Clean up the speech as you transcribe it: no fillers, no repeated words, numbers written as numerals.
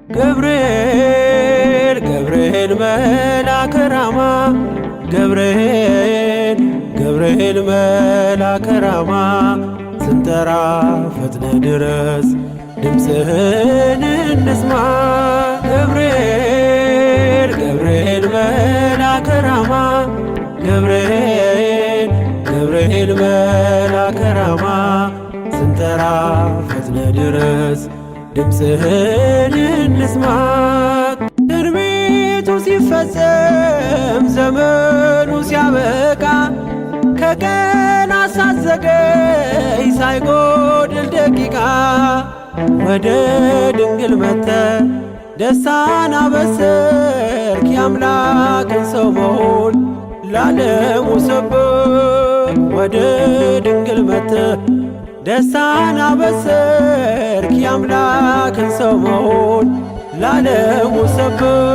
ገብርኤል ገብርኤል መልአከ ራማ ገብርኤል መልአከ ራማ ስንጠራ ፈጥነ ድረስ ድምፅህን እንስማ። ገብርኤል መልአከ ራማ ገብርኤል መልአከ ራማ ስንጠራ ፈጥነ ድረስ ድምፅህን እንስማ። ትንቢቱ ሲፈጸም ዘመኑ ሲያበቃ ከቀናት ሳትዘገይ ሳይጎድል ደቂቃ ወደ ድንግል መጥተ ደስታን አበሰርክ። የአምላክን ሰው መሆን ለዓለሙ ሰበክ። ወደ ድንግል መጥተ ደስታን አበሰርክ። የአምላክን ሰው መሆን ለዓለሙ ሰበክ።